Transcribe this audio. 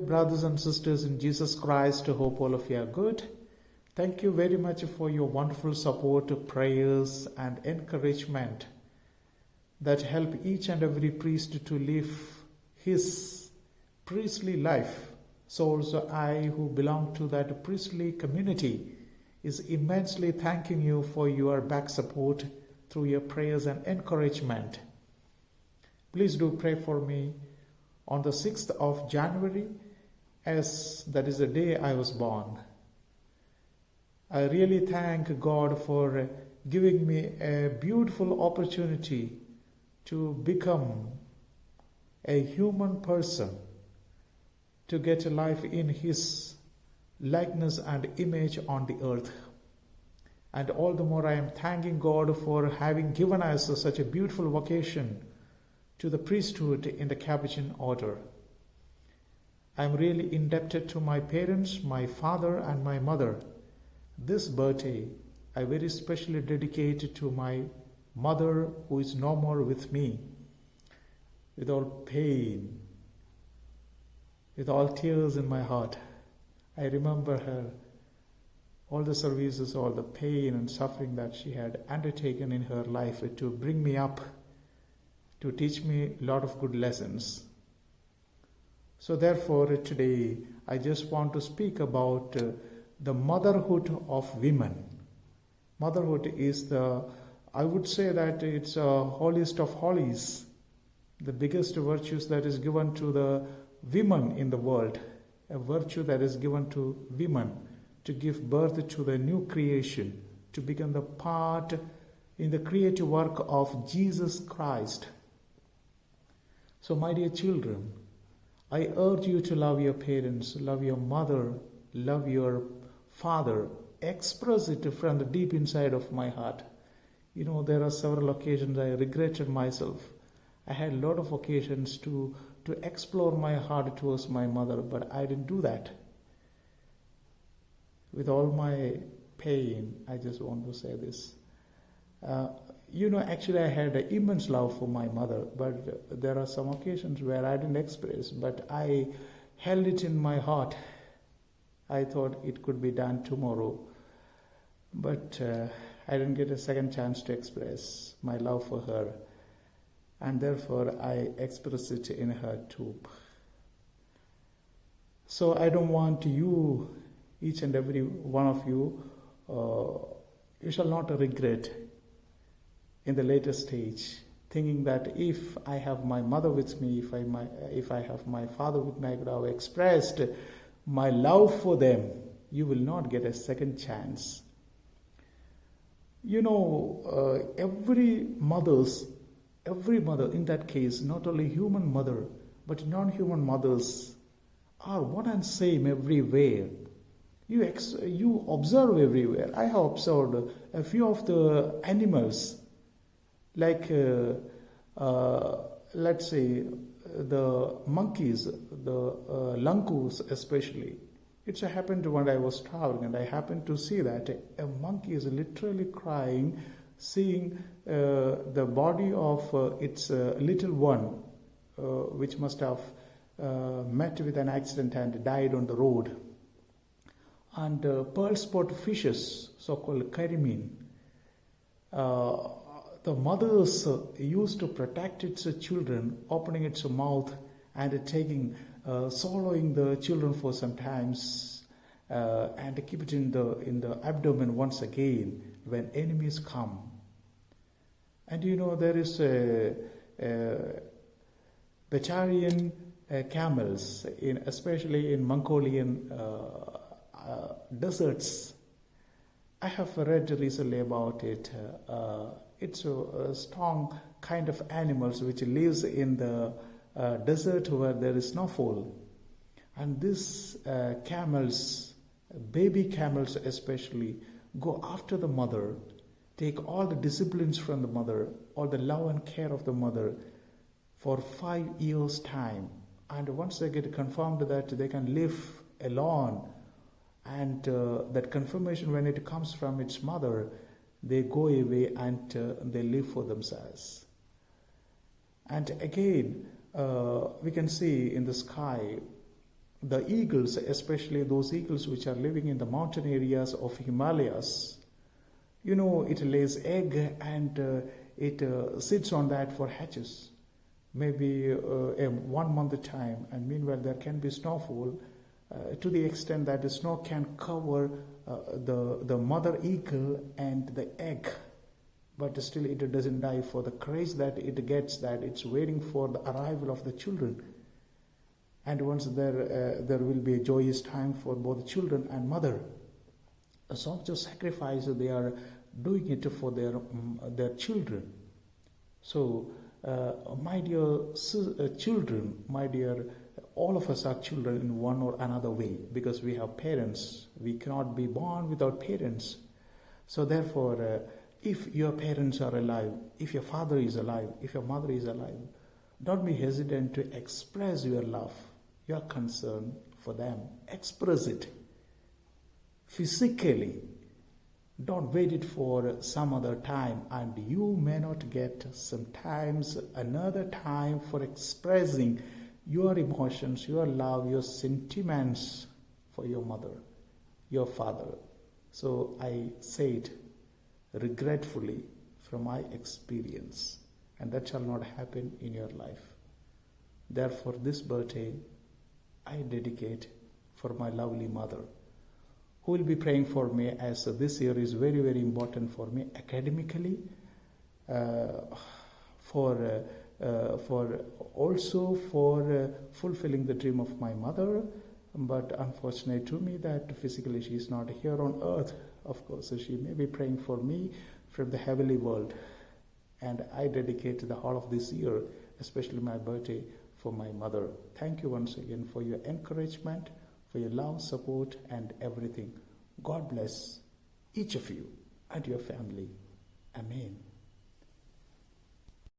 Brothers and sisters in Jesus Christ, I hope all of you are good. Thank you very much for your wonderful support, prayers, and encouragement that help each and every priest to live his priestly life. So also I, who belong to that priestly community, is immensely thanking you for your back support through your prayers and encouragement. Please do pray for me on the 6th of January, as that is the day I was born. I really thank God for giving me a beautiful opportunity to become a human person, to get a life in His likeness and image on the earth. And all the more I am thanking God for having given us such a beautiful vocation to the priesthood in the Capuchin order. I am really indebted to my parents, my father and my mother. This birthday I very specially dedicate to my mother, who is no more with me. With all pain, with all tears in my heart, I remember her, all the services, all the pain and suffering that she had undertaken in her life to bring me up, to teach me a lot of good lessons. So therefore today I just want to speak about the motherhood of women. Motherhood is I would say that it's a holiest of holies, the biggest virtues that is given to the women in the world, a virtue that is given to women to give birth to the new creation, to become the part in the creative work of Jesus Christ. So my dear children, I urge you to love your parents, love your mother, love your father. Express it from the deep inside of my heart. You know, there are several occasions I regretted myself. I had a lot of occasions to explore my heart towards my mother, but I didn't do that. With all my pain, I just want to say this. Actually I had an immense love for my mother, but there are some occasions where I didn't express, but I held it in my heart. I thought it could be done tomorrow, but I didn't get a second chance to express my love for her, and therefore I express it in her too. So I don't want you, each and every one of you, you shall not regret in the later stage, thinking that if I have my mother with me, if I have my father with me, I could have expressed my love for them. You will not get a second chance. Every mother in that case, not only human mother, but non-human mothers are one and same everywhere. You observe everywhere. I have observed a few of the animals, like let's say the monkeys, the lankus especially. It so happened when I was traveling and I happened to see that a monkey is literally crying, seeing the body of its little one, which must have met with an accident and died on the road. And pearl spot fishes, so-called carmine, the mothers used to protect its children, opening its mouth and swallowing the children for some times, and keep it in the abdomen once again when enemies come. And there is Bacharian camels, especially in Mongolian deserts. I have read recently about it. It's a strong kind of animals which lives in the desert where there is snowfall. And these camels, baby camels especially, go after the mother, take all the disciplines from the mother, all the love and care of the mother for 5 years' time. And once they get confirmed that they can live alone, and that confirmation, when it comes from its mother, they go away and they live for themselves. And again, we can see in the sky the eagles, especially those eagles which are living in the mountain areas of Himalayas, it lays egg and it sits on that for hatches, maybe a 1 month time, and meanwhile there can be snowfall to the extent that the snow can cover the mother eagle and the egg, but still it doesn't die for the courage that it gets, that it's waiting for the arrival of the children. And once there will be a joyous time for both children and mother. A sort of sacrifice, they are doing it for their children. So, my dear children, my dear, all of us are children in one or another way, because we have parents. We cannot be born without parents. So therefore, if your parents are alive, if your father is alive, if your mother is alive, don't be hesitant to express your love, your concern for them. Express it physically. Don't wait it for some other time, and you may not get sometimes another time for expressing your emotions, your love, your sentiments for your mother, your father. So I say it regretfully from my experience, and that shall not happen in your life. Therefore, this birthday I dedicate for my lovely mother, who will be praying for me, as this year is very, very important for me academically, for fulfilling the dream of my mother. But unfortunate to me that physically she is not here on earth. Of course, so she may be praying for me from the heavenly world. And I dedicate the whole of this year, especially my birthday, for my mother. Thank you once again for your encouragement, for your love, support, and everything. God bless each of you and your family.